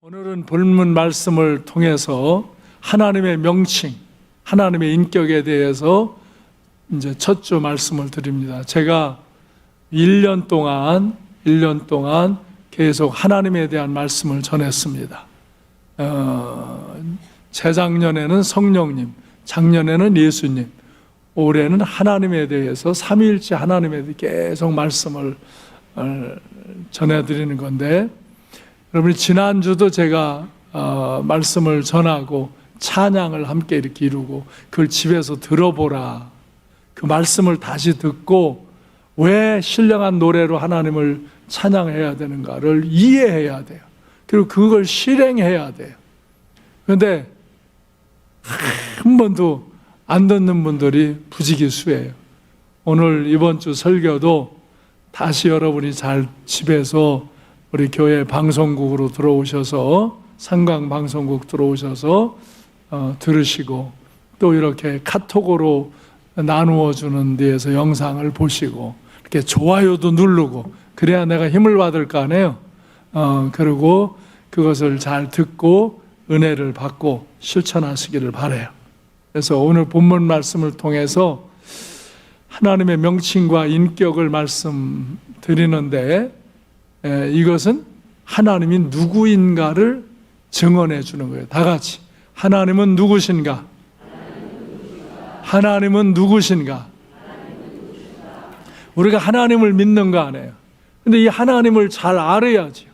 오늘은 본문 말씀을 통해서 하나님의 명칭, 하나님의 인격에 대해서 이제 첫 주 말씀을 드립니다. 제가 1년 동안 계속 하나님에 대한 말씀을 전했습니다. 재작년에는 성령님, 작년에는 예수님, 올해는 하나님에 대해서 삼위일체 하나님에 대해 계속 말씀을 전해드리는 건데, 여러분이 지난주도 제가 말씀을 전하고 찬양을 함께 이렇게 이루고 그걸 집에서 들어보라, 그 말씀을 다시 듣고 왜 신령한 노래로 하나님을 찬양해야 되는가를 이해해야 돼요. 그리고 그걸 실행해야 돼요. 그런데 한 번도 안 듣는 분들이 부지기수예요. 오늘 이번 주 설교도 다시 여러분이 잘 집에서 우리 교회 방송국으로 들어오셔서, 상광방송국 들어오셔서 들으시고, 또 이렇게 카톡으로 나누어 주는 데에서 영상을 보시고, 이렇게 좋아요도 누르고, 그래야 내가 힘을 받을 거 아니에요. 그리고 그것을 잘 듣고 은혜를 받고 실천하시기를 바라요. 그래서 오늘 본문 말씀을 통해서 하나님의 명칭과 인격을 말씀드리는데, 이것은 하나님이 누구인가를 증언해 주는 거예요. 다 같이 하나님은 누구신가? 하나님은 누구신가? 우리가 하나님을 믿는 거 아니에요. 근데 이 하나님을 잘 알아야지요.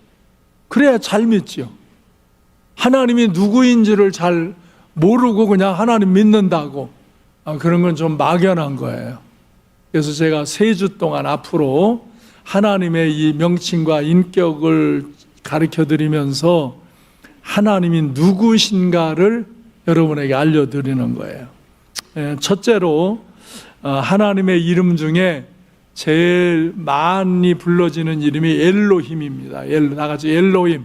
그래야 잘 믿지요. 하나님이 누구인지를 잘 모르고 그냥 하나님 믿는다고, 그런 건 좀 막연한 거예요. 그래서 제가 3주 동안 앞으로 하나님의 이 명칭과 인격을 가르쳐 드리면서 하나님이 누구신가를 여러분에게 알려드리는 거예요. 첫째로 하나님의 이름 중에 제일 많이 불러지는 이름이 엘로힘입니다. 다 같이 엘로힘.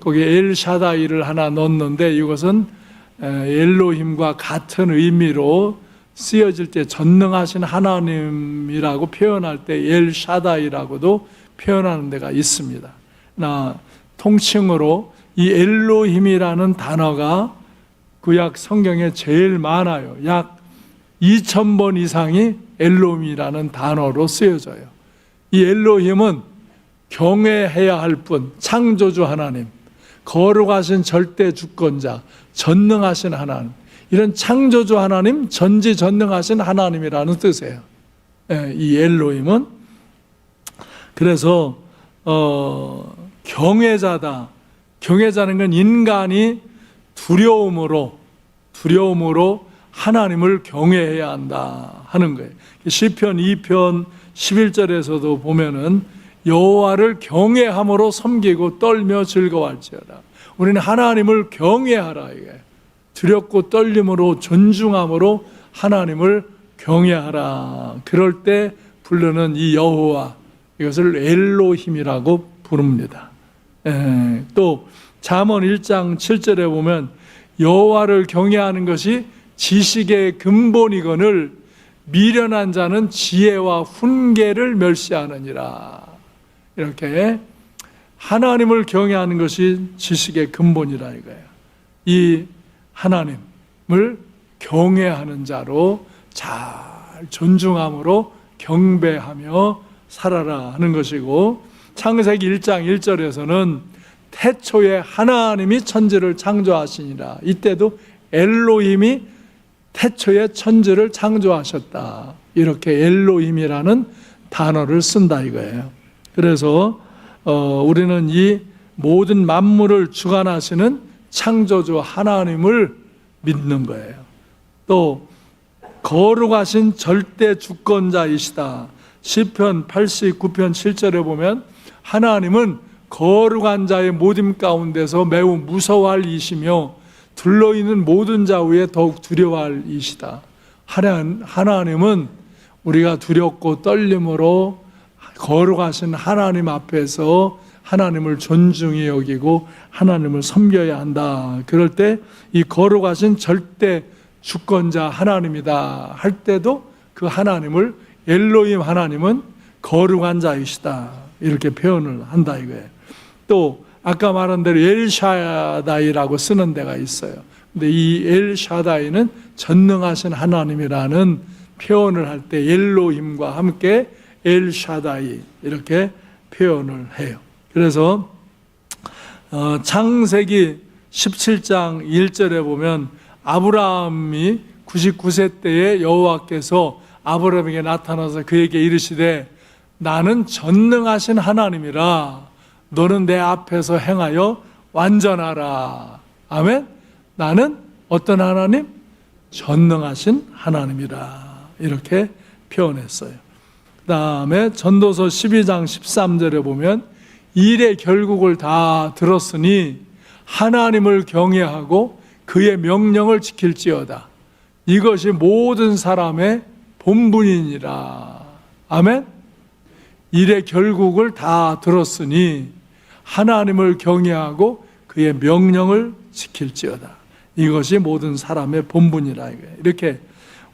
거기에 엘샤다이를 하나 넣었는데, 이것은 엘로힘과 같은 의미로 쓰여질 때 전능하신 하나님이라고 표현할 때 엘샤다이라고도 표현하는 데가 있습니다. 통칭으로 이 엘로힘이라는 단어가 구약 성경에 제일 많아요. 약 2000번 이상이 엘로힘이라는 단어로 쓰여져요. 이 엘로힘은 경외해야 할 분, 창조주 하나님, 거룩하신 절대 주권자, 전능하신 하나님, 이런 창조주 하나님, 전지전능하신 하나님이라는 뜻이에요. 이 엘로힘은. 그래서 경외자다. 경외자는 건 인간이 두려움으로 하나님을 경외해야 한다 하는 거예요. 시편 2편 11절에서도 보면은 여호와를 경외함으로 섬기고 떨며 즐거워할지어다. 우리는 하나님을 경외하라, 이게. 두렵고 떨림으로, 존중함으로 하나님을 경외하라. 그럴 때 부르는 이 여호와, 이것을 엘로힘이라고 부릅니다. 또 잠언 1장 7절에 보면 여호와를 경외하는 것이 지식의 근본이거늘 미련한 자는 지혜와 훈계를 멸시하느니라. 이렇게 하나님을 경외하는 것이 지식의 근본이라 이거예요. 이 하나님을 경외하는 자로 잘 존중함으로 경배하며 살아라 하는 것이고, 창세기 1장 1절에서는 태초에 하나님이 천지를 창조하시니라. 이때도 엘로힘이 태초에 천지를 창조하셨다. 이렇게 엘로힘이라는 단어를 쓴다 이거예요. 그래서 우리는 이 모든 만물을 주관하시는 창조주 하나님을 믿는 거예요. 또 거룩하신 절대 주권자이시다. 시편 89편 7절에 보면 하나님은 거룩한 자의 모임 가운데서 매우 무서워할 이시며 둘러있는 모든 자 위에 더욱 두려워할 이시다. 하나님은 우리가 두렵고 떨림으로 거룩하신 하나님 앞에서 하나님을 존중히 여기고 하나님을 섬겨야 한다. 그럴 때 이 거룩하신 절대 주권자 하나님이다 할 때도 그 하나님을 엘로힘 하나님은 거룩한 자이시다 이렇게 표현을 한다 이거예요. 또 아까 말한 대로 엘샤다이라고 쓰는 데가 있어요. 근데 이 엘샤다이는 전능하신 하나님이라는 표현을 할 때 엘로힘과 함께 엘샤다이 이렇게 표현을 해요. 그래서 창세기 17장 1절에 보면 아브라함이 99세 때에 여호와께서 아브라함에게 나타나서 그에게 이르시되 나는 전능하신 하나님이라 너는 내 앞에서 행하여 완전하라. 아멘. 나는 어떤 하나님? 전능하신 하나님이라 이렇게 표현했어요. 그 다음에 전도서 12장 13절에 보면 일의 결국을 다 들었으니 하나님을 경외하고 그의 명령을 지킬지어다. 이것이 모든 사람의 본분이니라. 아멘. 일의 결국을 다 들었으니 하나님을 경외하고 그의 명령을 지킬지어다. 이것이 모든 사람의 본분이라. 이렇게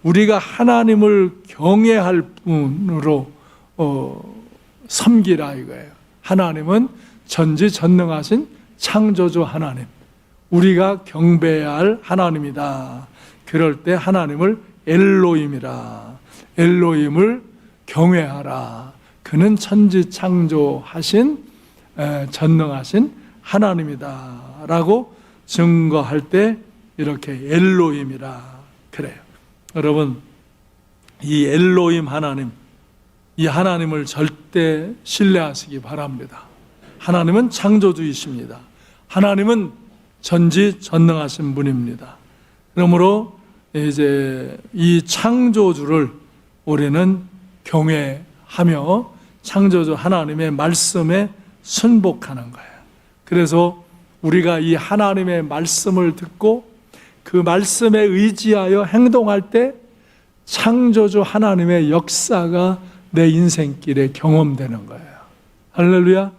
우리가 하나님을 경외할 분으로 섬기라 이거예요. 하나님은 전지전능하신 창조주 하나님, 우리가 경배해야 할 하나님이다. 그럴 때 하나님을 엘로힘이라, 엘로힘을 경외하라. 그는 천지창조하신 전능하신 하나님이다 라고 증거할 때 이렇게 엘로힘이라 그래요. 여러분, 이 엘로힘 하나님, 이 하나님을 절대 신뢰하시기 바랍니다. 하나님은 창조주이십니다. 하나님은 전지전능하신 분입니다. 그러므로 이제 이 창조주를 우리는 경외하며 창조주 하나님의 말씀에 순복하는 거예요. 그래서 우리가 이 하나님의 말씀을 듣고 그 말씀에 의지하여 행동할 때 창조주 하나님의 역사가 내 인생길에 경험되는 거예요. 할렐루야.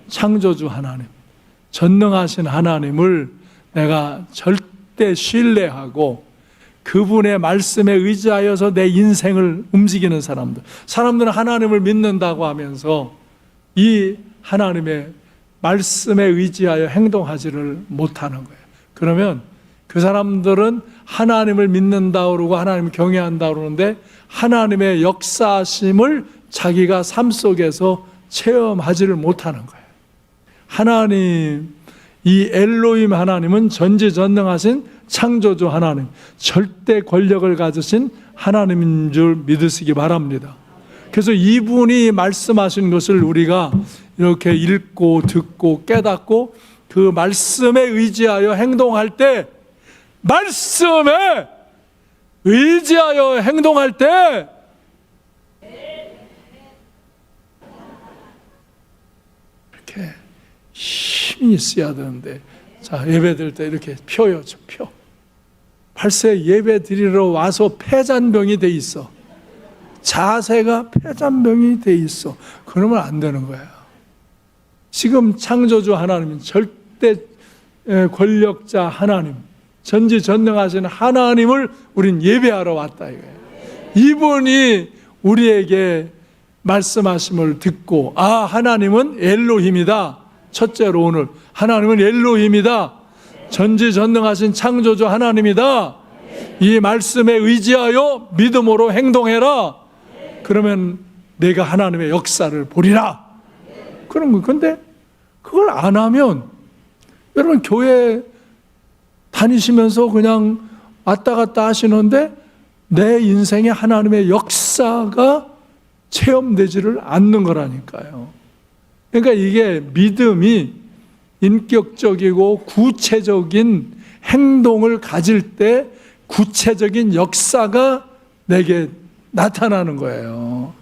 창조주 하나님, 전능하신 하나님을 내가 절대 신뢰하고 그분의 말씀에 의지하여서 내 인생을 움직이는 사람들은 하나님을 믿는다고 하면서 이 하나님의 말씀에 의지하여 행동하지를 못하는 거예요. 그러면 그 사람들은 하나님을 믿는다 그러고 하나님을 경외한다 그러는데 하나님의 역사심을 자기가 삶 속에서 체험하지를 못하는 거예요. 하나님, 이 엘로힘 하나님은 전지전능하신 창조주 하나님, 절대 권력을 가지신 하나님인 줄 믿으시기 바랍니다. 그래서 이분이 말씀하신 것을 우리가 이렇게 읽고 듣고 깨닫고 그 말씀에 의지하여 행동할 때, 말씀에 의지하여 행동할 때 이렇게 힘이 있어야 되는데, 자, 예배 드릴 때 이렇게 펴요. 좀 펴. 8세 예배 드리러 와서 폐잔병이 돼 있어. 자세가 폐잔병이 돼 있어. 그러면 안 되는 거예요. 지금 창조주 하나님, 절대 권력자 하나님, 전지전능하신 하나님을 우린 예배하러 왔다 이거예요. 이분이 우리에게 말씀하심을 듣고, 아, 하나님은 엘로힘이다. 첫째로 오늘 하나님은 엘로힘이다. 전지전능하신 창조주 하나님이다. 이 말씀에 의지하여 믿음으로 행동해라. 그러면 내가 하나님의 역사를 보리라. 그런 거. 근데 그걸 안 하면, 여러분 교회 다니시면서 그냥 왔다 갔다 하시는데 내 인생에 하나님의 역사가 체험되지를 않는 거라니까요. 그러니까 이게 믿음이 인격적이고 구체적인 행동을 가질 때 구체적인 역사가 내게 나타나는 거예요.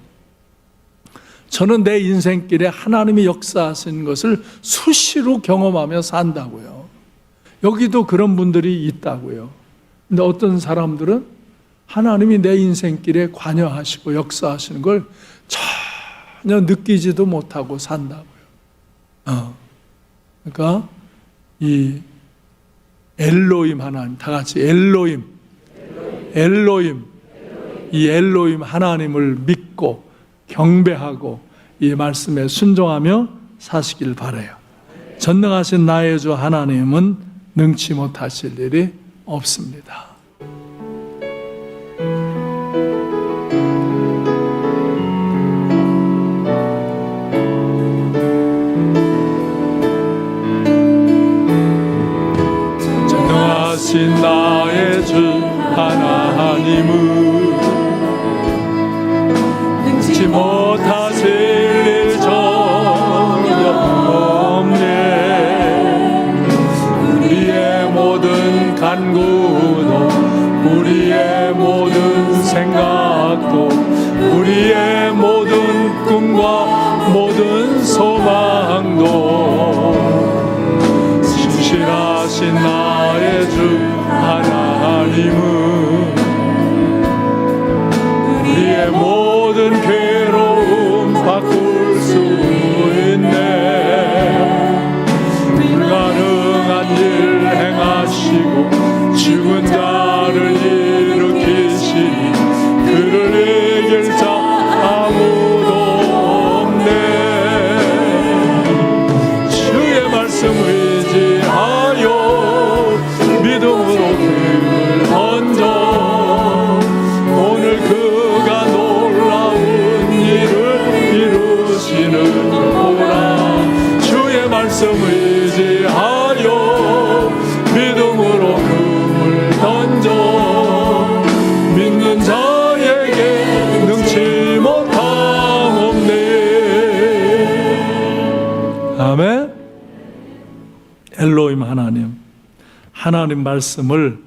저는 내 인생길에 하나님이 역사하신 것을 수시로 경험하며 산다고요. 여기도 그런 분들이 있다고요. 근데 어떤 사람들은 하나님이 내 인생길에 관여하시고 역사하시는 걸 전혀 느끼지도 못하고 산다고요. 그러니까 이 엘로힘 하나님, 다 같이 엘로힘, 이 엘로힘 하나님을 믿고 경배하고 이 말씀에 순종하며 사시길 바라요. 전능하신 나의 주 하나님은 능치 못하실 일이 없습니다. 전능하신 나의 주 하나님은 능치 못하실 일 전혀 없네. 우리의 모든 간구도 우리의 모든 생각도 우리의 모든 꿈과 모든 소망도 신실하신 나의 주 하나님은 우리의 모든 괴로움 바꿀 수 있네. 불가능한 일 행하시고 죽은 자를 일으키시니 그를 이길 자 아무도 없네. 주의 말씀 의지하여 믿음으로 힘을 던져 오늘 그가 놀라운 일을 이루시는 보라. 주의 말씀 의지하여 믿음으로 힘을 던져 믿는 자에게 능치 못함 없네. 아멘. 엘로힘 하나님 말씀을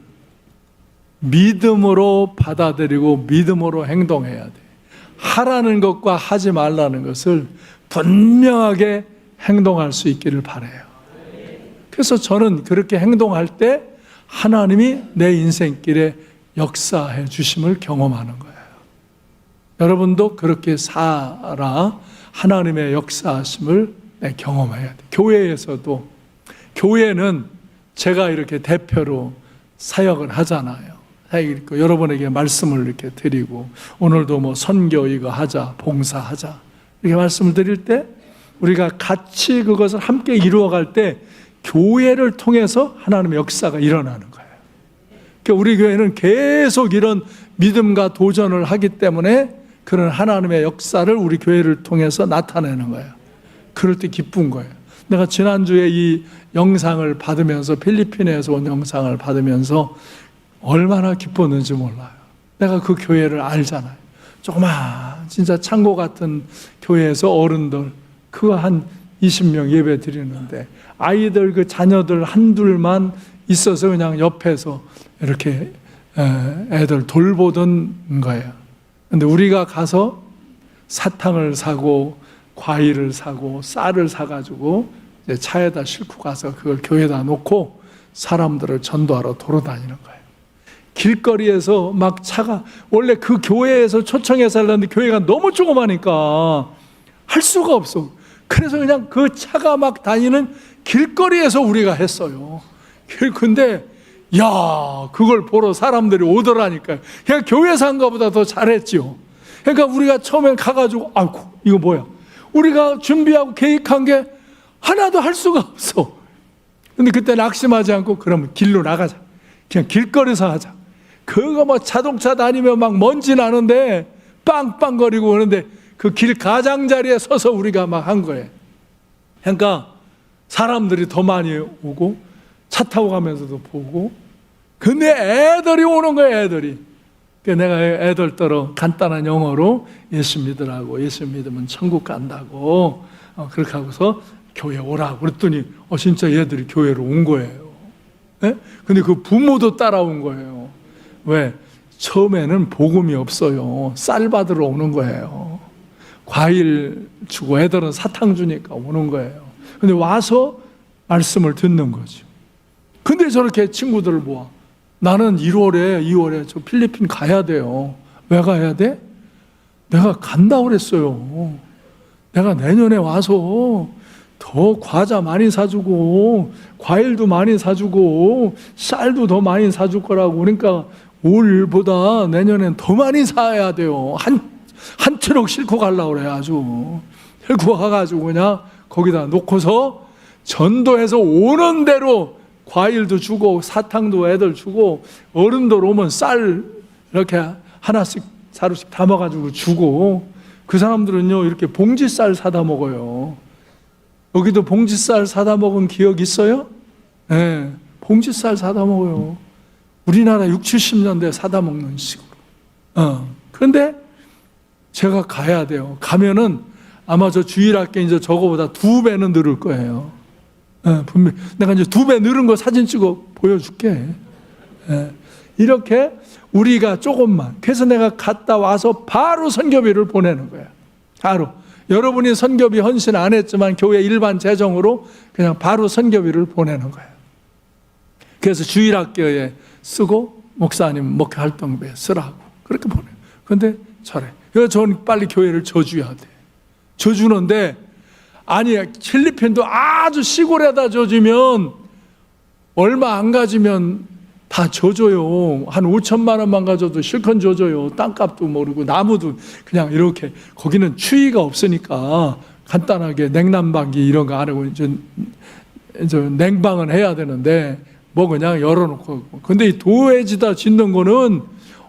믿음으로 받아들이고 믿음으로 행동해야 돼. 하라는 것과 하지 말라는 것을 분명하게 행동할 수 있기를 바라요. 그래서 저는 그렇게 행동할 때 하나님이 내 인생길에 역사해 주심을 경험하는 거예요. 여러분도 그렇게 살아 하나님의 역사하심을 경험해야 돼. 교회에서도, 교회는 제가 이렇게 대표로 사역을 하잖아요. 여러분에게 말씀을 이렇게 드리고, 오늘도 뭐 선교 이거 하자, 봉사하자 이렇게 말씀을 드릴 때 우리가 같이 그것을 함께 이루어갈 때 교회를 통해서 하나님의 역사가 일어나는 거예요. 그러니까 우리 교회는 계속 이런 믿음과 도전을 하기 때문에 그런 하나님의 역사를 우리 교회를 통해서 나타내는 거예요. 그럴 때 기쁜 거예요. 내가 지난주에 이 영상을 받으면서, 필리핀에서 온 영상을 받으면서 얼마나 기뻤는지 몰라요. 내가 그 교회를 알잖아요. 조그만 진짜 창고 같은 교회에서 어른들 그거 한 20명 예배 드리는데 아이들 그 자녀들 한둘만 있어서 그냥 옆에서 이렇게 애들 돌보던 거예요. 근데 우리가 가서 사탕을 사고 과일을 사고 쌀을 사가지고 차에다 싣고 가서 그걸 교회에다 놓고 사람들을 전도하러 돌아다니는 거예요. 길거리에서 막 차가, 원래 그 교회에서 초청해서 하려는데 교회가 너무 조그마니까 할 수가 없어. 그래서 그냥 그 차가 막 다니는 길거리에서 우리가 했어요. 근데 야, 그걸 보러 사람들이 오더라니까요. 그냥 교회에서 한 것보다 더 잘했죠. 그러니까 우리가 처음에 가가지고 아이고 이거 뭐야, 우리가 준비하고 계획한 게 하나도 할 수가 없어. 근데 그때 낙심하지 않고 그러면 길로 나가자, 그냥 길거리에서 하자. 그거 뭐 자동차 다니면 막 먼지 나는데 빵빵거리고 오는데 그 길 가장자리에 서서 우리가 막 한 거예요. 그러니까 사람들이 더 많이 오고 차 타고 가면서도 보고, 근데 애들이 오는 거예요. 애들이. 그러니까 내가 애들 따라 간단한 영어로 예수 믿으라고, 예수 믿으면 천국 간다고 그렇게 하고서 교회 오라고 그랬더니 진짜 얘들이 교회로 온 거예요. 네? 근데 그 부모도 따라온 거예요. 왜? 처음에는 복음이 없어요. 쌀 받으러 오는 거예요. 과일 주고 애들은 사탕 주니까 오는 거예요. 근데 와서 말씀을 듣는 거죠. 근데 저렇게 친구들을 모아. 나는 2월에 저 필리핀 가야 돼요. 왜 가야 돼? 내가 간다고 그랬어요. 내가 내년에 와서 더 과자 많이 사주고 과일도 많이 사주고 쌀도 더 많이 사줄 거라고. 그러니까 올보다 내년엔 더 많이 사야 돼요. 한 트럭 싣고 가려고 그래. 아주 싣고 가가지고 그냥 거기다 놓고서 전도해서 오는 대로 과일도 주고 사탕도 애들 주고 어른들 오면 쌀 이렇게 하나씩 자루씩 담아가지고 주고 그 사람들은요 이렇게 봉지쌀 사다 먹어요. 여기도 봉지쌀 사다 먹은 기억 있어요? 네, 봉지쌀 사다 먹어요. 우리나라 60, 70년대 사다 먹는 식으로. 그런데 제가 가야 돼요. 가면은 아마 저 주일학교 이제 저거보다 2배는 늘을 거예요. 분명히 내가 이제 2배 늘은 거 사진 찍어 보여줄게. 이렇게 우리가 조금만, 그래서 내가 갔다 와서 바로 선교비를 보내는 거야. 바로 여러분이 선교비 헌신 안 했지만 교회 일반 재정으로 그냥 바로 선교비를 보내는 거예요. 그래서 주일학교에 쓰고 목사님 목회 활동비에 쓰라고 그렇게 보내요. 그런데 저래. 그래서 저는 빨리 교회를 져줘야 돼. 져주는데 아니 필리핀도 아주 시골에다 져주면 얼마 안 가지면 다 져줘요. 한 5천만 원만 가져도 실컷 져줘요. 땅값도 모르고 나무도 그냥 이렇게. 거기는 추위가 없으니까 간단하게 냉난방기 이런 거 안 하고 이제 냉방은 해야 되는데 뭐 그냥 열어놓고. 근데 이 도에지다 짓는 거는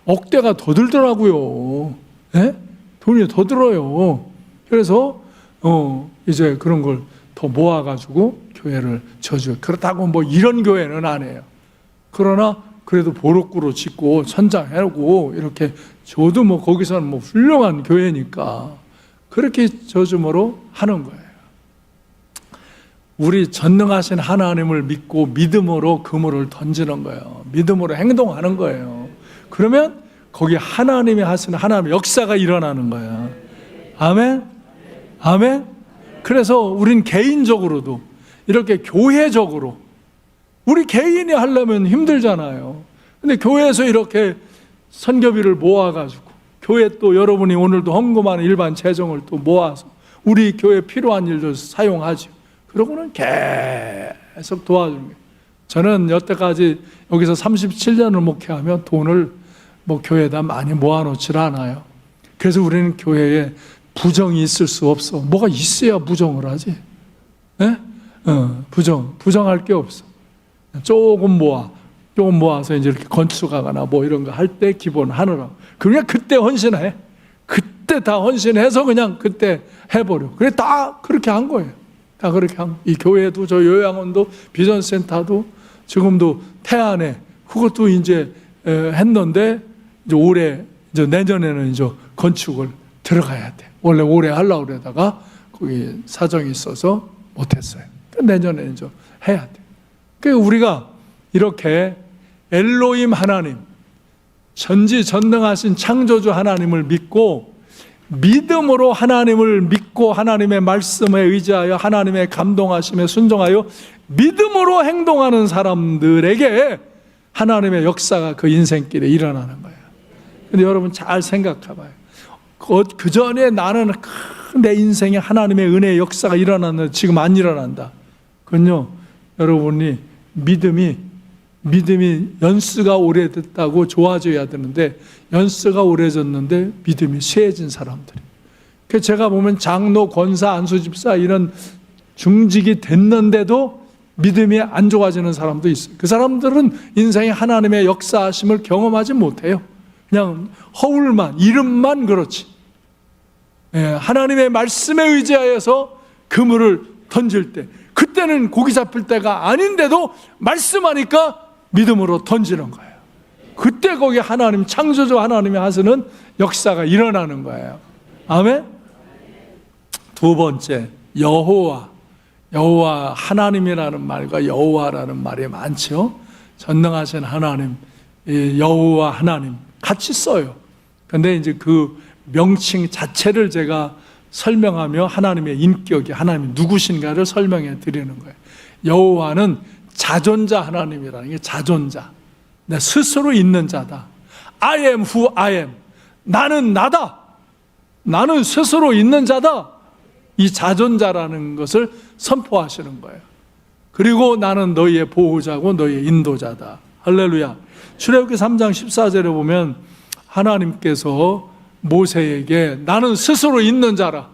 억대가 더 들더라고요. 예? 돈이 더 들어요. 그래서 이제 그런 걸 더 모아가지고 교회를 져줘요. 그렇다고 뭐 이런 교회는 안 해요. 그러나 그래도 보록구로 짓고 선장해고 이렇게 줘도 뭐 거기서는 뭐 훌륭한 교회니까 그렇게 져줌으로 하는 거예요. 우리 전능하신 하나님을 믿고 믿음으로 그물을 던지는 거예요. 믿음으로 행동하는 거예요. 그러면 거기 하나님이 하시는 하나님의 역사가 일어나는 거예요. 아멘? 아멘? 그래서 우린 개인적으로도 이렇게 교회적으로 우리 개인이 하려면 힘들잖아요. 근데 교회에서 이렇게 선교비를 모아가지고 교회 또 여러분이 오늘도 헌금하는 일반 재정을 또 모아서 우리 교회 필요한 일도 사용하죠. 그러고는 계속 도와주는 거예요. 저는 여태까지 여기서 37년을 목회하며 돈을 뭐 교회에다 많이 모아놓질 않아요. 그래서 우리는 교회에 부정이 있을 수 없어. 뭐가 있어야 부정을 하지. 네? 부정할 게 없어. 조금 모아서 이제 이렇게 건축하거나 뭐 이런 거 할 때 기본 하느라고. 그냥 그때 헌신해. 그때 다 헌신해서 그냥 그때 해버려. 그래 다 그렇게 한 거예요. 다 그렇게 한 거예요. 이 교회도 저 요양원도 비전센터도 지금도 태안에 그것도 이제 했는데 이제 올해 이제 내년에는 이제 건축을 들어가야 돼. 원래 올해 하려고 그러다가 거기 사정이 있어서 못했어요. 내년에 이제 해야 돼. 그러니까 우리가 이렇게 엘로힘 하나님, 전지전능하신 창조주 하나님을 믿고 믿음으로 하나님을 믿고 하나님의 말씀에 의지하여 하나님의 감동하심에 순종하여 믿음으로 행동하는 사람들에게 하나님의 역사가 그 인생길에 일어나는 거예요. 근데 여러분 잘 생각해 봐요. 그 전에 나는 내 인생에 하나님의 은혜의 역사가 일어났는데 지금 안 일어난다. 그건요, 여러분이 믿음이 연수가 오래됐다고 좋아져야 되는데 연수가 오래졌는데 믿음이 쇠해진 사람들이. 그래서 제가 보면 장로, 권사, 안수집사 이런 중직이 됐는데도 믿음이 안 좋아지는 사람도 있어요. 그 사람들은 인생에 하나님의 역사하심을 경험하지 못해요. 그냥 허울만, 이름만 그렇지. 하나님의 말씀에 의지하여서 그물을 던질 때 그때는 고기 잡힐 때가 아닌데도 말씀하니까 믿음으로 던지는 거예요. 그때 거기 하나님, 창조주 하나님이 하시는 역사가 일어나는 거예요. 아멘? 두 번째, 여호와 하나님이라는 말과 여호와라는 말이 많죠. 전능하신 하나님, 여호와 하나님 같이 써요. 근데 이제 그 명칭 자체를 제가 설명하며 하나님의 인격이 하나님이 누구신가를 설명해 드리는 거예요. 여호와는 자존자 하나님이라는 게 자존자. 내 스스로 있는 자다. I am who I am. 나는 나다. 나는 스스로 있는 자다. 이 자존자라는 것을 선포하시는 거예요. 그리고 나는 너희의 보호자고 너희의 인도자다. 할렐루야. 출애굽기 3장 14절에 보면 하나님께서 모세에게 나는 스스로 있는 자라.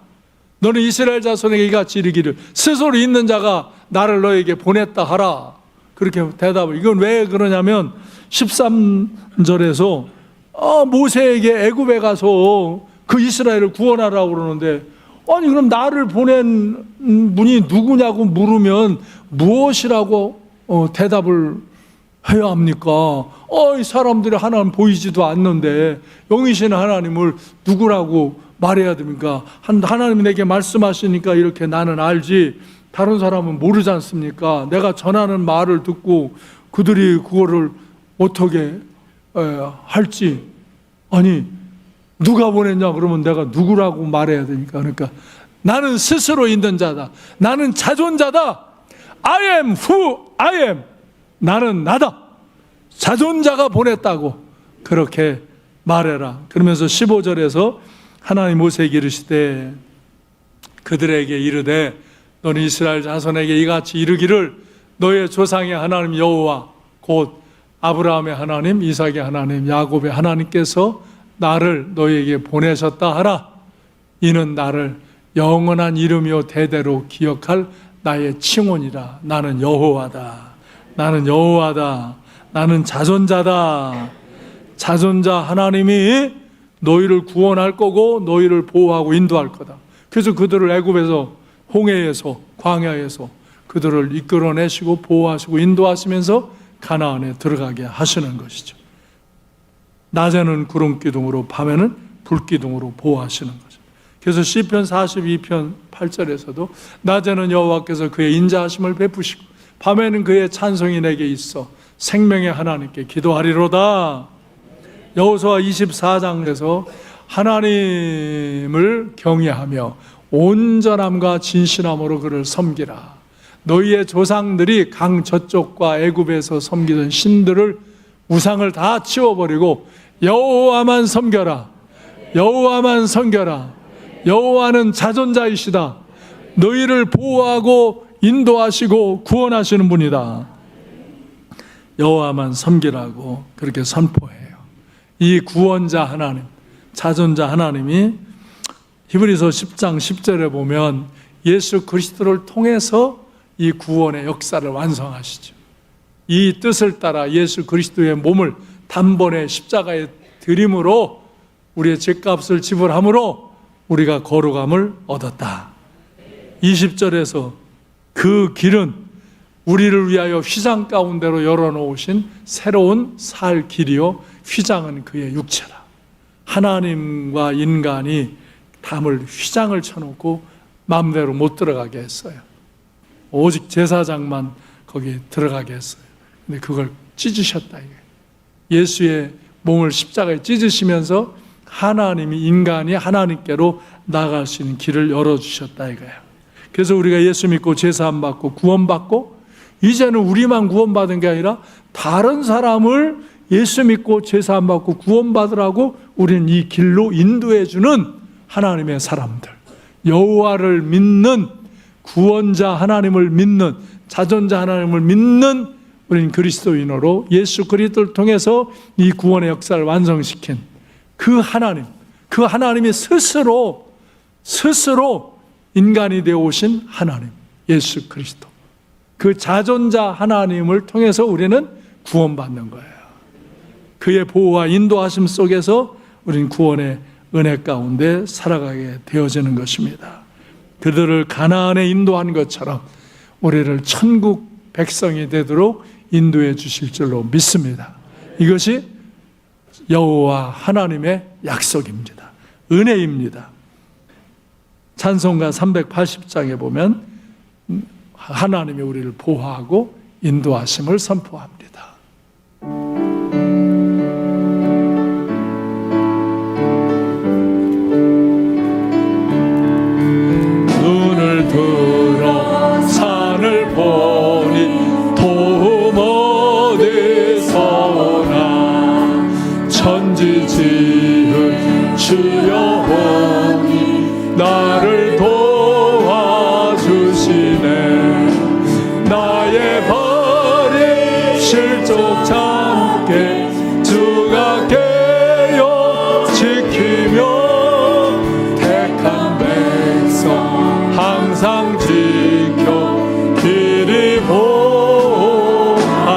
너는 이스라엘 자손에게 이같이 이르기를 스스로 있는 자가 나를 너에게 보냈다 하라. 그렇게 대답을. 이건 왜 그러냐면 13절에서 모세에게 애굽에 가서 그 이스라엘을 구원하라고 그러는데, 아니 그럼 나를 보낸 분이 누구냐고 물으면 무엇이라고 대답을 해야 합니까? 이 사람들이 하나님 보이지도 않는데 영이신 하나님을 누구라고 말해야 됩니까? 하나님이 내게 말씀하시니까 이렇게 나는 알지 다른 사람은 모르지 않습니까? 내가 전하는 말을 듣고 그들이 그거를 어떻게 할지, 아니 누가 보냈냐 그러면 내가 누구라고 말해야 되니까. 그러니까 나는 스스로 있는 자다, 나는 자존자다, I am who I am, 나는 나다, 자존자가 보냈다고 그렇게 말해라. 그러면서 15절에서 하나님 모세에게 이르시되 그들에게 이르되 너는 이스라엘 자손에게 이같이 이르기를 너의 조상의 하나님 여호와 곧 아브라함의 하나님, 이삭의 하나님, 야곱의 하나님께서 나를 너에게 보내셨다 하라. 이는 나를 영원한 이름이요 대대로 기억할 나의 칭언이라. 나는 여호와다, 나는 여호와다, 나는 자존자다. 자존자 하나님이 너희를 구원할 거고 너희를 보호하고 인도할 거다. 그래서 그들을 애굽에서, 홍해에서, 광야에서 그들을 이끌어내시고 보호하시고 인도하시면서 가나안에 들어가게 하시는 것이죠. 낮에는 구름 기둥으로, 밤에는 불 기둥으로 보호하시는 거죠. 그래서 시편 42편 8절에서도 낮에는 여호와께서 그의 인자하심을 베푸시고 밤에는 그의 찬송이 내게 있어 생명의 하나님께 기도하리로다. 여호수아 24장에서 하나님을 경외하며 온전함과 진실함으로 그를 섬기라. 너희의 조상들이 강 저쪽과 애굽에서 섬기던 신들을, 우상을 다 치워버리고 여호와만 섬겨라. 여호와만 섬겨라. 여호와는 자존자이시다. 너희를 보호하고 인도하시고 구원하시는 분이다. 여호와만 섬기라고 그렇게 선포해요. 이 구원자 하나님, 자존자 하나님이 히브리서 10장 10절에 보면 예수 그리스도를 통해서 이 구원의 역사를 완성하시죠. 이 뜻을 따라 예수 그리스도의 몸을 단번에 십자가에 드림으로 우리의 죄값을 지불함으로 우리가 거룩함을 얻었다. 20절에서 그 길은 우리를 위하여 휘장 가운데로 열어놓으신 새로운 살 길이요 휘장은 그의 육체라. 하나님과 인간이 담을 휘장을 쳐놓고 마음대로 못 들어가게 했어요. 오직 제사장만 거기에 들어가게 했어요. 근데 그걸 찢으셨다 이거예요. 예수의 몸을 십자가에 찢으시면서 하나님이, 인간이 하나님께로 나아갈 수 있는 길을 열어주셨다 이거예요. 그래서 우리가 예수 믿고 제사함 받고 구원받고 이제는 우리만 구원받은 게 아니라 다른 사람을 예수 믿고 제사함 받고 구원받으라고 우리는 이 길로 인도해 주는 하나님의 사람들, 여호와를 믿는 구원자 하나님을 믿는 자존자 하나님을 믿는 우리는 그리스도인으로 예수 그리스도를 통해서 이 구원의 역사를 완성시킨 그 하나님, 그 하나님이 스스로 인간이 되어 오신 하나님 예수 그리스도, 그 자존자 하나님을 통해서 우리는 구원받는 거예요. 그의 보호와 인도하심 속에서 우리는 구원의 은혜 가운데 살아가게 되어지는 것입니다. 그들을 가나안에 인도한 것처럼 우리를 천국 백성이 되도록 인도해 주실 줄로 믿습니다. 이것이 여호와 하나님의 약속입니다. 은혜입니다. 찬송가 380장에 보면 하나님이 우리를 보호하고 인도하심을 선포합니다. 눈을 들어 산을 보니 도움 어디서 오나 천지 지은 주여 보니 나를 도와주시네. 나의 발이 실족 참게 주가 깨어 지키며 택한 백성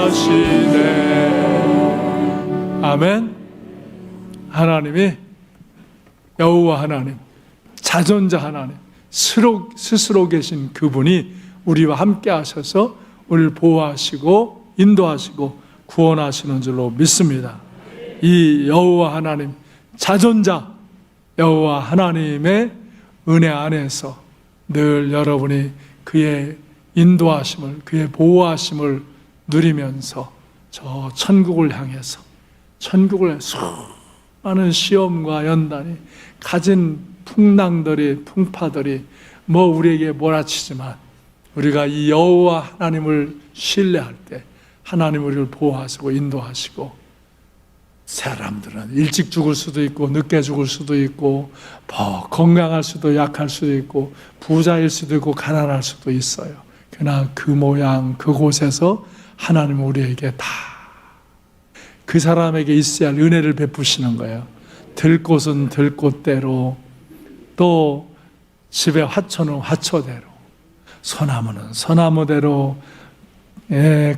하시네. 아멘. 하나님이 여호와 하나님, 자존자 하나님, 스스로 계신 그분이 우리와 함께 하셔서 우리를 보호하시고 인도하시고 구원하시는 줄로 믿습니다. 이 여호와 하나님, 자존자 여호와 하나님의 은혜 안에서 늘 여러분이 그의 인도하심을, 그의 보호하심을 누리면서 저 천국을 향해서, 천국을 수많은 시험과 연단이 가진 풍랑들이, 풍파들이 우리에게 몰아치지만 우리가 이 여호와 하나님을 신뢰할 때 하나님 우리를 보호하시고 인도하시고, 사람들은 일찍 죽을 수도 있고 늦게 죽을 수도 있고 건강할 수도 약할 수도 있고 부자일 수도 있고 가난할 수도 있어요. 그러나 그 모양 그곳에서 하나님은 우리에게 다 그 사람에게 있어야 할 은혜를 베푸시는 거예요. 들 곳은 들 곳대로, 또 집에 화초는 화초대로, 소나무는 소나무대로,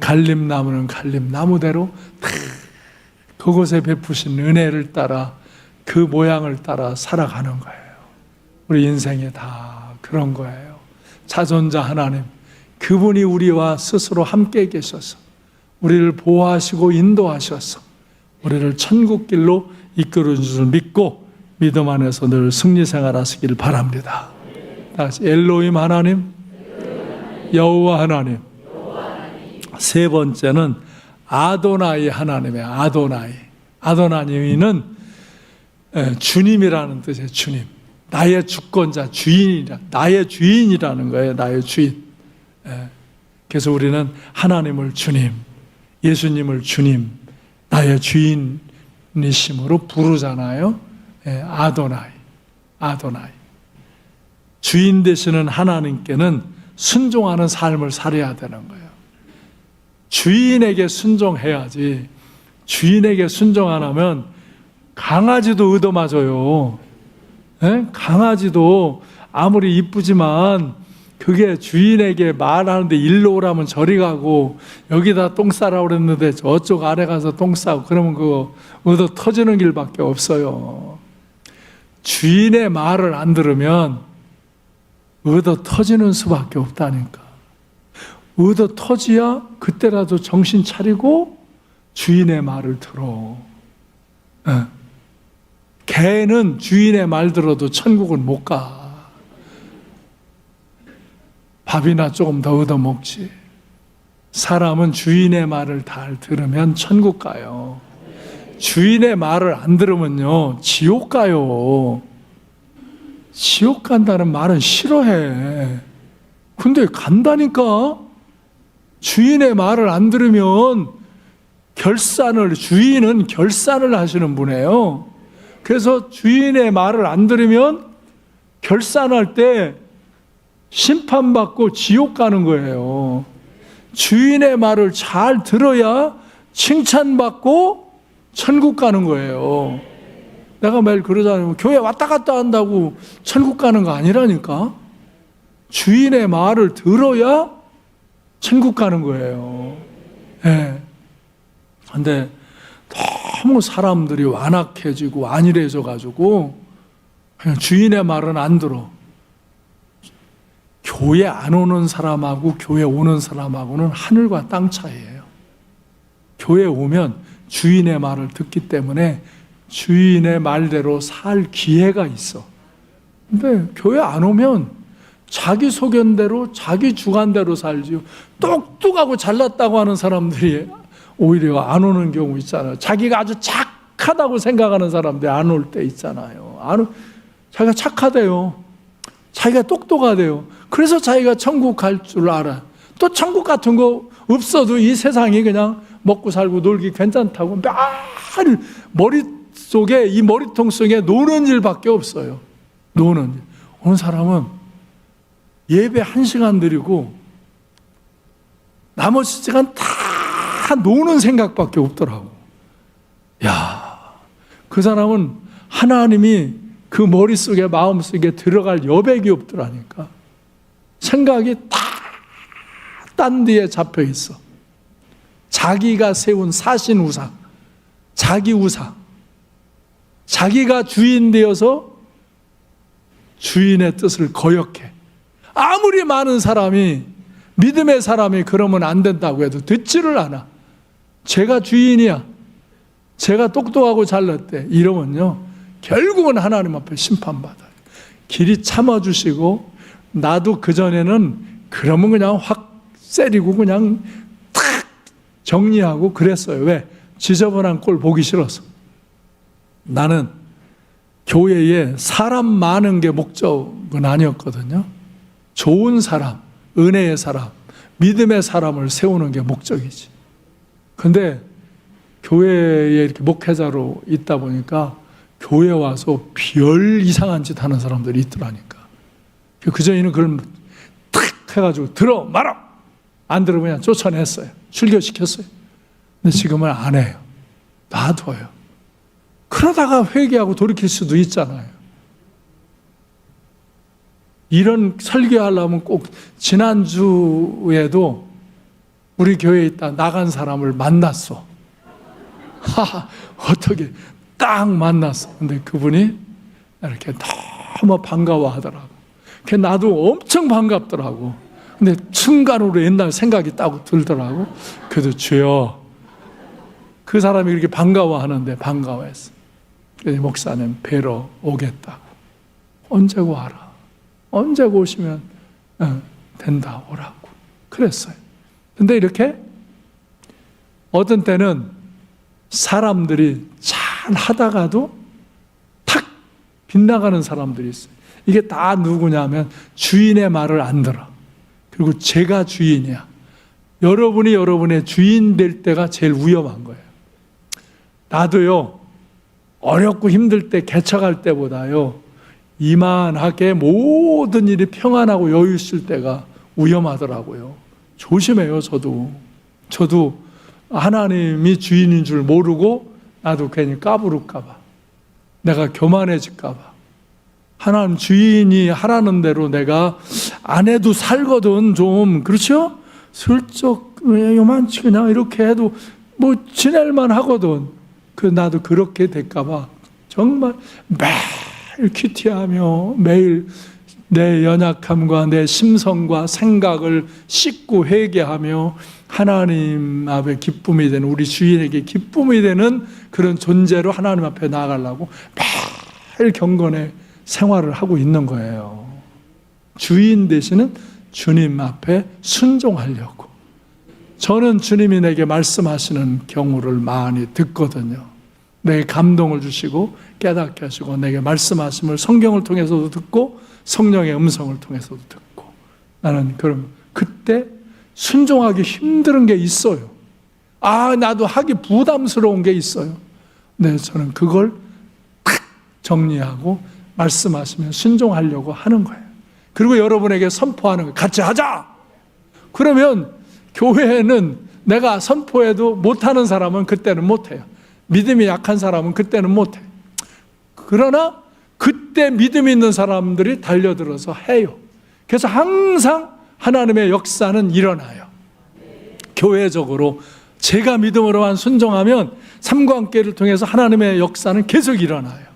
갈림나무는 갈림나무대로 다 그곳에 베푸신 은혜를 따라 그 모양을 따라 살아가는 거예요. 우리 인생이 다 그런 거예요. 자존자 하나님, 그분이 우리와 스스로 함께 계셔서 우리를 보호하시고 인도하셔서 우리를 천국길로 이끌어 주실 줄 믿고 믿음 안에서 늘 승리 생활하시길 바랍니다. 다시 엘로힘 하나님, 여호와 하나님. 세 번째는 아도나이 하나님의 아도나이. 아도나이는 주님이라는 뜻이에요. 주님, 나의 주권자, 주인이라, 나의 주인이라는 거예요. 나의 주인. 그래서 우리는 하나님을 주님, 예수님을 주님, 나의 주인이심으로 부르잖아요. 아도나이, 아도나이. 주인 되시는 하나님께는 순종하는 삶을 살아야 되는 거예요. 주인에게 순종해야지. 주인에게 순종 안 하면 강아지도 얻어맞아요. 강아지도 아무리 이쁘지만 그게 주인에게 말하는데 일로 오라면 저리 가고, 여기다 똥 싸라고 그랬는데 저쪽 아래 가서 똥 싸고, 그러면 그거 얻어 터지는 길밖에 없어요. 주인의 말을 안 들으면 얻어 터지는 수밖에 없다니까. 얻어 터지야 그때라도 정신 차리고 주인의 말을 들어. 개는 주인의 말 들어도 천국은 못 가. 밥이나 조금 더 얻어 먹지. 사람은 주인의 말을 잘 들으면 천국 가요. 주인의 말을 안 들으면요, 지옥 가요. 지옥 간다는 말은 싫어해. 근데 간다니까. 주인의 말을 안 들으면 주인은 결산을 하시는 분이에요. 그래서 주인의 말을 안 들으면 결산할 때 심판받고 지옥 가는 거예요. 주인의 말을 잘 들어야 칭찬받고 천국 가는 거예요. 내가 매일 그러잖아요. 교회 왔다 갔다 한다고 천국 가는 거 아니라니까. 주인의 말을 들어야 천국 가는 거예요. 근데 너무 사람들이 완악해지고 안일해져 가지고 그냥 주인의 말은 안 들어. 교회 안 오는 사람하고 교회 오는 사람하고는 하늘과 땅 차이예요. 교회 오면 주인의 말을 듣기 때문에 주인의 말대로 살 기회가 있어. 근데 교회 안 오면 자기 소견대로, 자기 주관대로 살지요. 똑똑하고 잘났다고 하는 사람들이 오히려 안 오는 경우 있잖아요. 자기가 아주 착하다고 생각하는 사람들이 안 올 때 있잖아요. 자기가 착하대요. 자기가 똑똑하대요. 그래서 자기가 천국 갈 줄 알아. 또 천국 같은 거 없어도 이 세상이 그냥 먹고 살고 놀기 괜찮다고 매일 머릿속에, 이 머리통 속에 노는 일밖에 없어요. 노는 일. 어느 사람은 예배 1시간 드리고 나머지 시간 다 노는 생각밖에 없더라고. 그 사람은 하나님이 그 머릿속에, 마음속에 들어갈 여백이 없더라니까. 생각이 다 딴 데에 잡혀 있어. 자기가 세운 사신 우상, 자기 우상, 자기가 주인 되어서 주인의 뜻을 거역해. 아무리 많은 사람이, 믿음의 사람이 그러면 안 된다고 해도 듣지를 않아. 제가 주인이야, 제가 똑똑하고 잘났대, 이러면요 결국은 하나님 앞에 심판받아요. 길이 참아주시고, 나도 그전에는 그러면 그냥 확 세리고 그냥 탁 정리하고 그랬어요. 왜? 지저분한 꼴 보기 싫어서. 나는 교회에 사람 많은 게 목적은 아니었거든요. 좋은 사람, 은혜의 사람, 믿음의 사람을 세우는 게 목적이지. 근데 교회에 이렇게 목회자로 있다 보니까 교회 와서 별 이상한 짓 하는 사람들이 있더라니까. 그전에는 그걸 탁 해가지고 들어 말아! 안 들으면 그냥 쫓아냈어요. 출교시켰어요. 근데 지금은 안 해요. 놔둬요. 그러다가 회개하고 돌이킬 수도 있잖아요. 이런 설교하려면 꼭, 지난주에도 우리 교회에 있다 나간 사람을 만났어. 어떻게 딱 만났어. 근데 그분이 이렇게 너무 반가워하더라고. 나도 엄청 반갑더라고. 근데 순간으로 옛날 생각이 딱 들더라고. 그래도 주여, 그 사람이 이렇게 반가워하는데 반가워했어. 그래서 목사님 뵈러 오겠다고. 언제고 와라. 언제고 오시면 된다, 오라고 그랬어요. 근데 이렇게 어떤 때는 사람들이 잘 하다가도 탁 빗나가는 사람들이 있어요. 이게 다 누구냐면 주인의 말을 안 들어. 그리고 제가 주인이야. 여러분이 여러분의 주인 될 때가 제일 위험한 거예요. 나도요, 어렵고 힘들 때, 개척할 때보다요, 이만하게 모든 일이 평안하고 여유 있을 때가 위험하더라고요. 조심해요. 저도 하나님이 주인인 줄 모르고 나도 괜히 까부를까 봐, 내가 교만해질까 봐. 하나님 주인이 하라는 대로 내가 안 해도 살거든. 좀 그렇죠? 슬쩍 요만치 그냥 이렇게 해도 뭐 지낼만 하거든. 나도 그렇게 될까 봐 정말 매일 큐티하며 매일 내 연약함과 내 심성과 생각을 씻고 회개하며 하나님 앞에 기쁨이 되는, 우리 주인에게 기쁨이 되는 그런 존재로 하나님 앞에 나아가려고 매일 경건의 생활을 하고 있는 거예요. 주인 되시는 주님 앞에 순종하려고. 저는 주님이 내게 말씀하시는 경우를 많이 듣거든요. 내게 감동을 주시고 깨닫게 하시고 내게 말씀하심을 성경을 통해서도 듣고 성령의 음성을 통해서도 듣고, 나는 그럼 그때 순종하기 힘든 게 있어요. 나도 하기 부담스러운 게 있어요. 네, 저는 그걸 탁 정리하고 말씀하시면 순종하려고 하는 거예요. 그리고 여러분에게 선포하는 거예요. 같이 하자! 그러면 교회는 내가 선포해도 못하는 사람은 그때는 못해요. 믿음이 약한 사람은 그때는 못해요. 그러나 그때 믿음 있는 사람들이 달려들어서 해요. 그래서 항상 하나님의 역사는 일어나요. 교회적으로 제가 믿음으로만 순종하면 삶과 함께를 통해서 하나님의 역사는 계속 일어나요.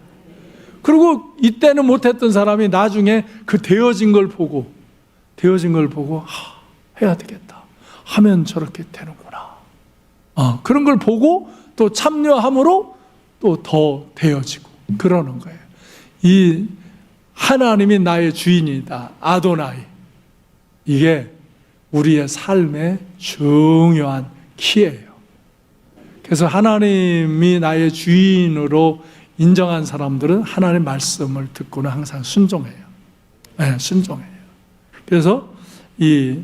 그리고 이때는 못했던 사람이 나중에 그 되어진 걸 보고 해야 되겠다 하면 저렇게 되는구나. 그런 걸 보고 또 참여함으로 또 더 되어지고 그러는 거예요. 이 하나님이 나의 주인이다, 아도나이, 이게 우리의 삶의 중요한 키예요. 그래서 하나님이 나의 주인으로 인정한 사람들은 하나님의 말씀을 듣고는 항상 순종해요. 네, 순종해요. 그래서 이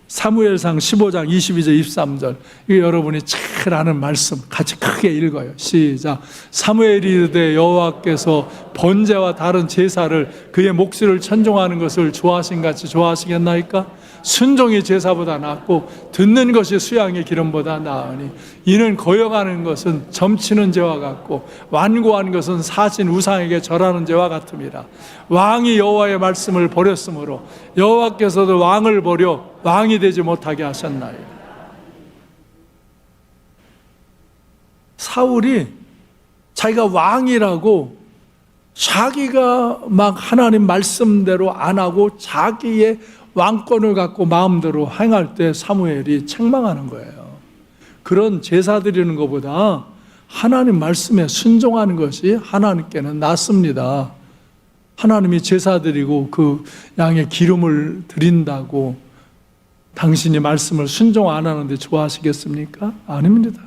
사무엘상 15장 22절 23절, 이거 여러분이 잘 아는 말씀 같이 크게 읽어요. 시작. 사무엘이 이르되 여호와께서 번제와 다른 제사를 그의 몫을 천종하는 것을 좋아하신 같이 좋아하시겠나이까? 순종이 제사보다 낫고 듣는 것이 수양의 기름보다 나으니 이는 거역하는 것은 점치는 죄와 같고 완고한 것은 사신 우상에게 절하는 죄와 같음이라. 왕이 여호와의 말씀을 버렸으므로 여호와께서도 왕을 버려 왕이 되지 못하게 하셨나이다. 사울이 자기가 왕이라고 자기가 막 하나님 말씀대로 안 하고 자기의 왕권을 갖고 마음대로 행할 때 사무엘이 책망하는 거예요. 그런 제사 드리는 것보다 하나님 말씀에 순종하는 것이 하나님께는 낫습니다. 하나님이 제사 드리고 그 양의 기름을 드린다고 당신이 말씀을 순종 안 하는데 좋아하시겠습니까? 아닙니다.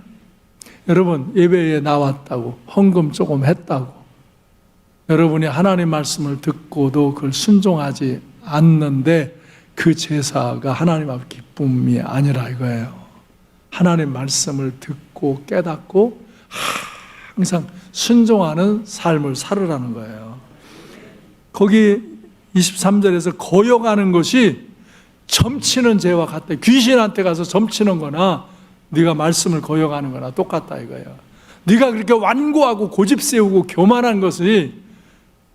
여러분, 예배에 나왔다고, 헌금 조금 했다고, 여러분이 하나님 말씀을 듣고도 그걸 순종하지 않는데 그 제사가 하나님 앞 기쁨이 아니라 이거예요. 하나님 말씀을 듣고 깨닫고 항상 순종하는 삶을 살으라는 거예요. 거기 23절에서 거역하는 것이 점치는 죄와 같다. 귀신한테 가서 점치는 거나 네가 말씀을 거역하는 거나 똑같다 이거예요. 네가 그렇게 완고하고 고집 세우고 교만한 것이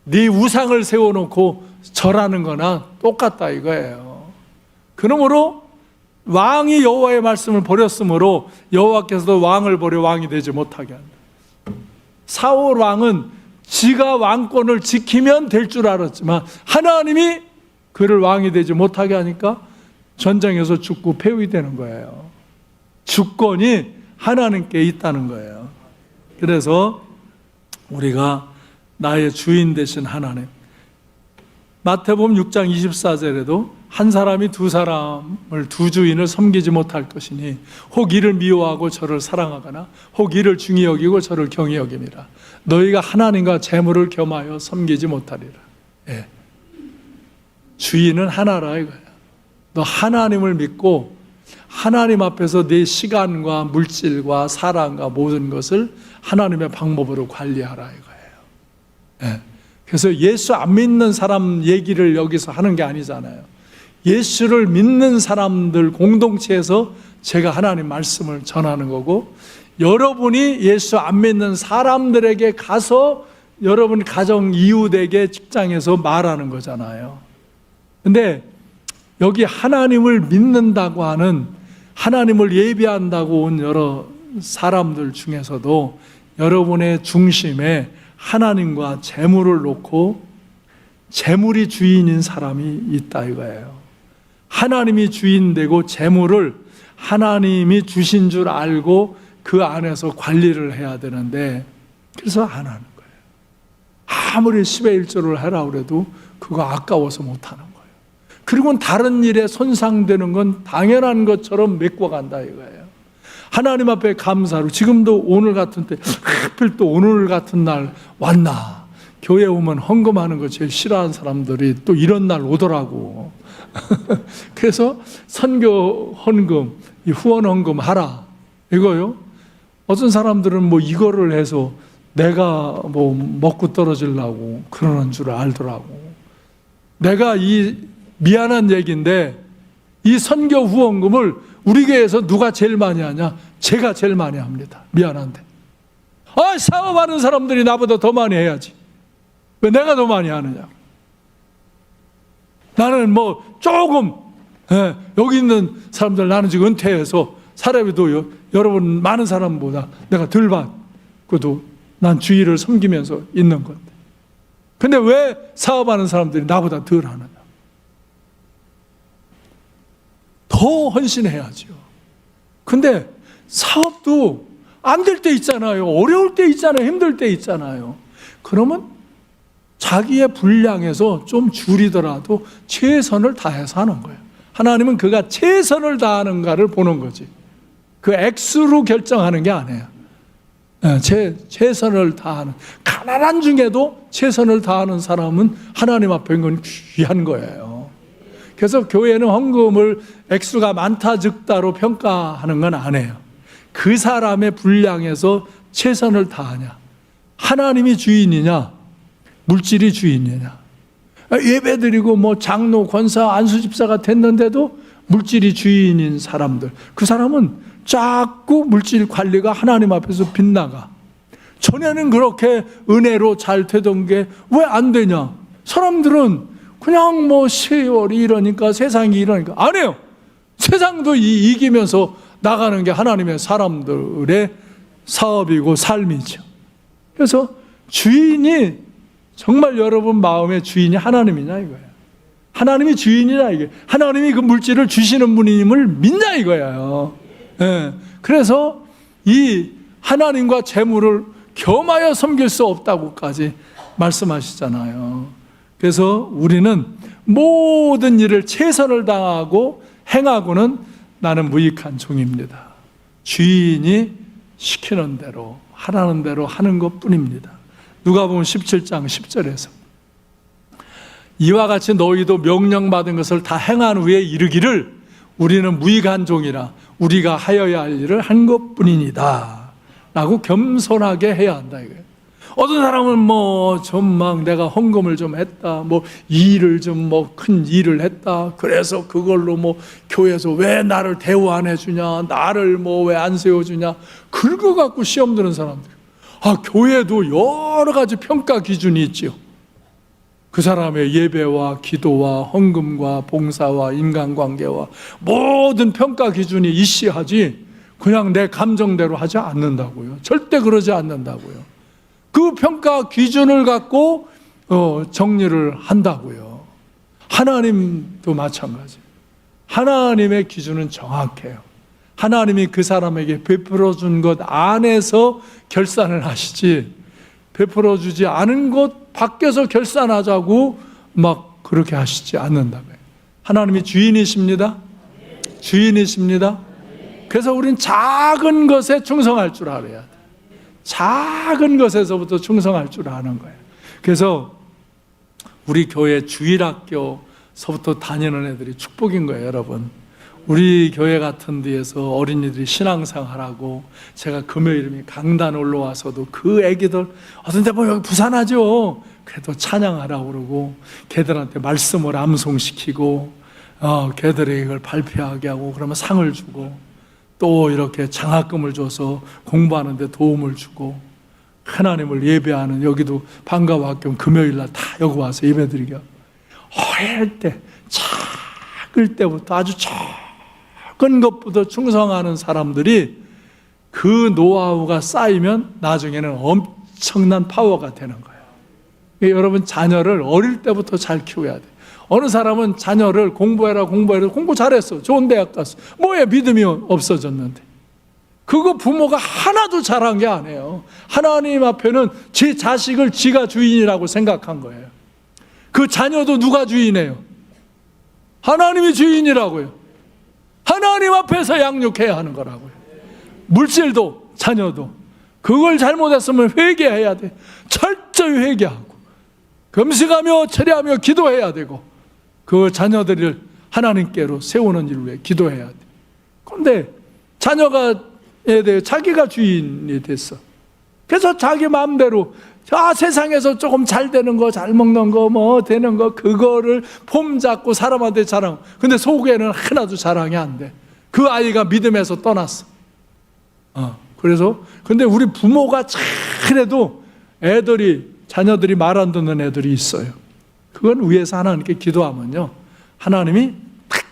네 우상을 세워놓고 절하는 거나 똑같다 이거예요. 그러므로 왕이 여호와의 말씀을 버렸으므로 여호와께서도 왕을 버려 왕이 되지 못하게 한다. 사울 왕은 지가 왕권을 지키면 될 줄 알았지만 하나님이 그를 왕이 되지 못하게 하니까 전쟁에서 죽고 폐위되는 거예요. 주권이 하나님께 있다는 거예요. 그래서 우리가 나의 주인 되신 하나님, 마태복음 6장 24절에도 한 사람이 두 사람을 두 주인을 섬기지 못할 것이니 혹 이를 미워하고 저를 사랑하거나 혹 이를 중히 여기고 저를 경히 여김이라. 너희가 하나님과 재물을 겸하여 섬기지 못하리라. 예. 주인은 하나라 이거야. 너 하나님을 믿고 하나님 앞에서 내 시간과 물질과 사랑과 모든 것을 하나님의 방법으로 관리하라 이거예요. 예. 그래서 예수 안 믿는 사람 얘기를 여기서 하는 게 아니잖아요. 예수를 믿는 사람들 공동체에서 제가 하나님 말씀을 전하는 거고, 여러분이 예수 안 믿는 사람들에게 가서 여러분 가정 이웃에게 직장에서 말하는 거잖아요. 근데 여기 하나님을 믿는다고 하는, 하나님을 예배한다고 온 여러 사람들 중에서도 여러분의 중심에 하나님과 재물을 놓고 재물이 주인인 사람이 있다 이거예요. 하나님이 주인 되고 재물을 하나님이 주신 줄 알고 그 안에서 관리를 해야 되는데 그래서 안 하는 거예요. 아무리 10의 1조를 하라 그래도 그거 아까워서 못 하는 거예요. 그리고 다른 일에 손상되는 건 당연한 것처럼 메꿔간다 이거예요. 하나님 앞에 감사로, 지금도 오늘 같은 때 하필 또 오늘 같은 날 왔나, 교회 오면 헌금하는 거 제일 싫어하는 사람들이 또 이런 날 오더라고. 그래서 선교 헌금, 후원 헌금 하라 이거요. 어떤 사람들은 뭐 이거를 해서 내가 뭐 먹고 떨어지려고 그러는 줄 알더라고. 내가 이 미안한 얘기인데 이 선교 후원금을 우리 교회에서 누가 제일 많이 하냐? 제가 제일 많이 합니다. 미안한데. 사업하는 사람들이 나보다 더 많이 해야지. 왜 내가 더 많이 하느냐? 나는 뭐 조금, 여기 있는 사람들 나는 지금 은퇴해서 사람이도 여러분 많은 사람보다 내가 덜 받고도 난 주의를 섬기면서 있는 건데. 근데 왜 사업하는 사람들이 나보다 덜 하느냐? 더 헌신해야죠. 근데 사업도 안 될 때 있잖아요. 어려울 때 있잖아요. 힘들 때 있잖아요. 그러면 자기의 분량에서 좀 줄이더라도 최선을 다해서 하는 거예요. 하나님은 그가 최선을 다하는가를 보는 거지. 그 액수로 결정하는 게 아니에요. 최선을 다하는, 가난한 중에도 최선을 다하는 사람은 하나님 앞에 건 귀한 거예요. 그래서 교회는 헌금을 액수가 많다 적다로 평가하는 건 아니에요. 그 사람의 분량에서 최선을 다하냐, 하나님이 주인이냐, 물질이 주인이냐. 예배드리고 뭐 장로, 권사, 안수집사가 됐는데도 물질이 주인인 사람들, 그 사람은 자꾸 물질 관리가 하나님 앞에서 빗나가. 전에는 그렇게 은혜로 잘 되던 게 왜 안 되냐? 사람들은 그냥 뭐 세월이 이러니까, 세상이 이러니까. 안 해요. 세상도 이기면서 나가는 게 하나님의 사람들의 사업이고 삶이죠. 그래서 주인이 정말 여러분 마음의 주인이 하나님이냐 이거예요. 하나님이 주인이냐 이게, 하나님이 그 물질을 주시는 분임을 믿냐 이거예요. 예. 그래서 이 하나님과 재물을 겸하여 섬길 수 없다고까지 말씀하시잖아요. 그래서 우리는 모든 일을 최선을 다하고 행하고는 나는 무익한 종입니다. 주인이 시키는 대로 하라는 대로 하는 것뿐입니다. 누가복음 17장 10절에서 이와 같이 너희도 명령받은 것을 다 행한 후에 이르기를 우리는 무익한 종이라 우리가 하여야 할 일을 한 것뿐이니다 라고 겸손하게 해야 한다 이거예요. 어떤 사람은 좀 막 내가 헌금을 좀 했다, 이 일을 좀 큰 일을 했다, 그래서 그걸로 교회에서 왜 나를 대우 안 해주냐, 나를 왜 안 세워주냐, 그거 갖고 시험 드는 사람들. 교회도 여러 가지 평가 기준이 있지요. 그 사람의 예배와 기도와 헌금과 봉사와 인간관계와 모든 평가 기준이 이시하지 그냥 내 감정대로 하지 않는다고요. 절대 그러지 않는다고요. 그 평가 기준을 갖고 정리를 한다고요. 하나님도 마찬가지. 하나님의 기준은 정확해요. 하나님이 그 사람에게 베풀어 준 것 안에서 결산을 하시지, 베풀어 주지 않은 것 밖에서 결산하자고 막 그렇게 하시지 않는다고요. 하나님이 주인이십니다. 주인이십니다. 그래서 우린 작은 것에 충성할 줄 알아야 돼. 작은 것에서부터 충성할 줄 아는 거예요. 그래서 우리 교회 주일학교서부터 다니는 애들이 축복인 거예요, 여러분. 우리 교회 같은 데에서 어린이들이 신앙생활하고, 제가 금요일이면 강단 올라와서도 그 애기들 어떤데 여기 부산하죠. 그래도 찬양하라고 그러고 걔들한테 말씀을 암송시키고 걔들에게 이걸 발표하게 하고 그러면 상을 주고, 또 이렇게 장학금을 줘서 공부하는 데 도움을 주고, 하나님을 예배하는, 여기도 방과학교 금요일날 다 여기 와서 예배드리게 하고, 어릴 때 작을 때부터 아주 작은 것부터 충성하는 사람들이 그 노하우가 쌓이면 나중에는 엄청난 파워가 되는 거예요. 여러분 자녀를 어릴 때부터 잘 키워야 돼요. 어느 사람은 자녀를 공부해라 공부 잘했어, 좋은 대학 갔어, 뭐야 믿음이 없어졌는데, 그거 부모가 하나도 잘한 게 아니에요. 하나님 앞에는 제 자식을 지가 주인이라고 생각한 거예요. 그 자녀도 누가 주인이에요? 하나님이 주인이라고요. 하나님 앞에서 양육해야 하는 거라고요. 물질도 자녀도 그걸 잘못했으면 회개해야 돼. 철저히 회개하고 금식하며 철야하며 기도해야 되고, 그 자녀들을 하나님께로 세우는 일을 위해 기도해야 돼. 그런데 자녀가에 대해 자기가 주인이 됐어. 그래서 자기 마음대로 세상에서 조금 잘 되는 거, 잘 먹는 거, 되는 거, 그거를 폼 잡고 사람한테 자랑. 근데 속에는 하나도 자랑이 안 돼. 그 아이가 믿음에서 떠났어. 그래서 근데 우리 부모가 잘해도 자녀들이 말 안 듣는 애들이 있어요. 그건 위에서 하나님께 기도하면요, 하나님이 탁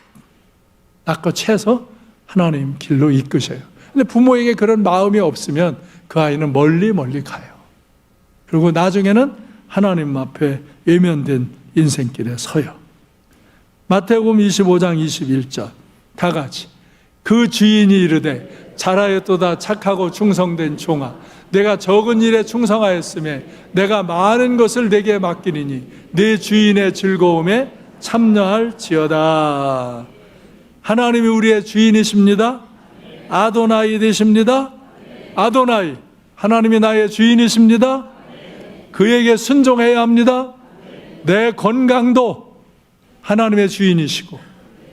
낚아채서 하나님 길로 이끄셔요. 근데 부모에게 그런 마음이 없으면 그 아이는 멀리 가요. 그리고 나중에는 하나님 앞에 외면된 인생길에 서요. 마태복음 25장 21절 다 같이, 그 주인이 이르되 잘하였도다 착하고 충성된 종아, 내가 적은 일에 충성하였으며 내가 많은 것을 내게 맡기리니 내 주인의 즐거움에 참여할지어다. 하나님이 우리의 주인이십니다. 아도나이 되십니다. 아도나이, 하나님이 나의 주인이십니다. 그에게 순종해야 합니다. 내 건강도 하나님의 주인이시고,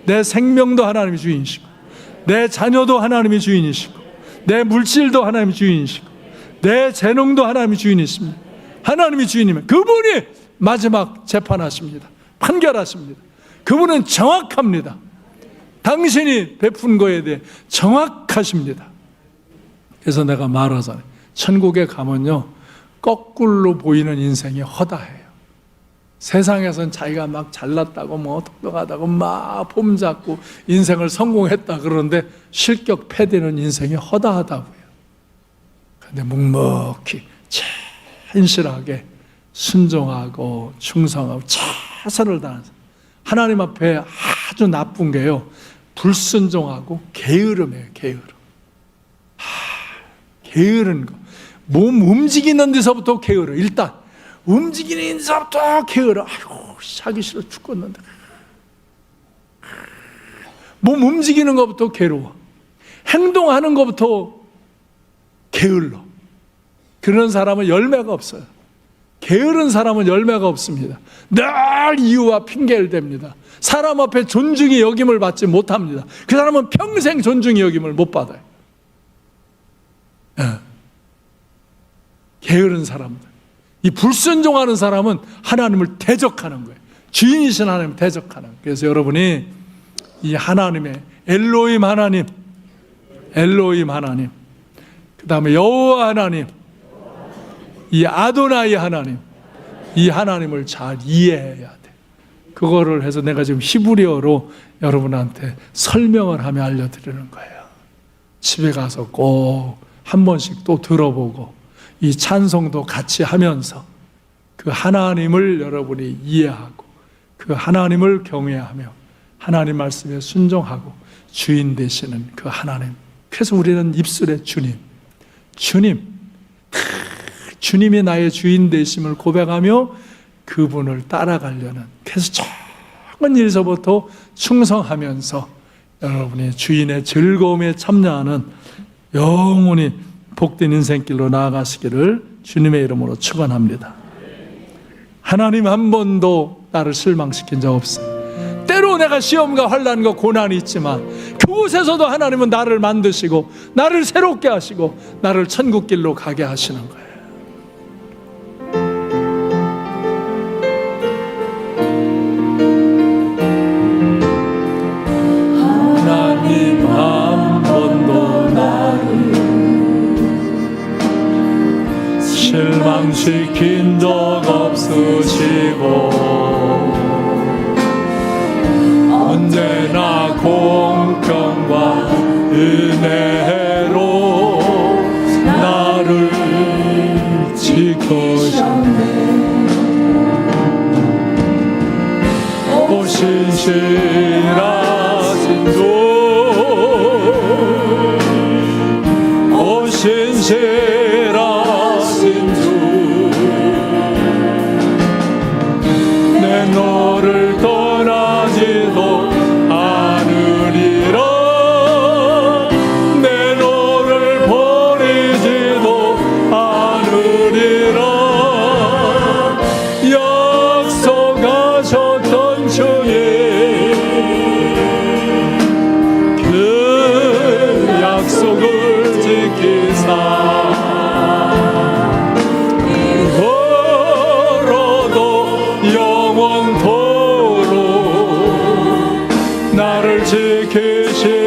내 생명도 하나님의 주인이시고, 내 자녀도 하나님의 주인이시고, 내 물질도 하나님의 주인이시고, 내 재능도 하나님의 주인이십니다. 하나님이 주인이면 그분이 마지막 재판하십니다. 판결하십니다. 그분은 정확합니다. 당신이 베푼 거에 대해 정확하십니다. 그래서 내가 말하잖아요. 천국에 가면요, 거꾸로 보이는 인생이 허다해요. 세상에선 자기가 막 잘났다고 똑똑하다고 막 폼 잡고 인생을 성공했다 그러는데 실격 패되는 인생이 허다하다고요. 근데 묵묵히 진실하게 순종하고 충성하고 최선을 다해서 하나님 앞에 아주 나쁜 게요, 불순종하고 게으름이에요. 게으른 거. 몸 움직이는 데서부터 게으러. 일단 움직이는 데서부터 게으러. 아이고, 하기 싫어 죽겠는데. 몸 움직이는 것부터 괴로워. 행동하는 것부터 게을러. 그런 사람은 열매가 없어요. 게으른 사람은 열매가 없습니다. 늘 이유와 핑계를 댑니다. 사람 앞에 존중이 여김을 받지 못합니다. 그 사람은 평생 존중이 여김을 못 받아요. 게으른 사람들. 이 불순종하는 사람은 하나님을 대적하는 거예요. 주인이신 하나님을 대적하는 거예요. 그래서 여러분이 이 하나님의 엘로힘 하나님, 그 다음에 여호와 하나님, 이 아도나이 하나님, 이 하나님을 잘 이해해야 돼. 그거를 해서 내가 지금 히브리어로 여러분한테 설명을 하며 알려드리는 거예요. 집에 가서 꼭 한 번씩 또 들어보고 이 찬송도 같이 하면서 그 하나님을 여러분이 이해하고 그 하나님을 경외하며 하나님 말씀에 순종하고 주인 되시는 그 하나님. 그래서 우리는 입술에 주님이 나의 주인 되심을 고백하며 그분을 따라가려는, 그래서 작은 일서부터 충성하면서 여러분이 주인의 즐거움에 참여하는 영원히 복된 인생길로 나아가시기를 주님의 이름으로 축원합니다. 하나님 한 번도 나를 실망시킨 적 없어요. 때로 내가 시험과 환난과 고난이 있지만 그곳에서도 하나님은 나를 만드시고 나를 새롭게 하시고 나를 천국길로 가게 하시는 거예요. 하나님 한 번도 나를 실망시킨 적 없으시고 언제나 공평과 은혜로 나를 지켜주시네. 오 신실하신 주, 오 신실하신 주, 내 너를 떠나지도 않으리라. 내 너를 버리지도 않으리라. 약속하셨던 주의 그 약속을 지키사 영원토록 나를 지키시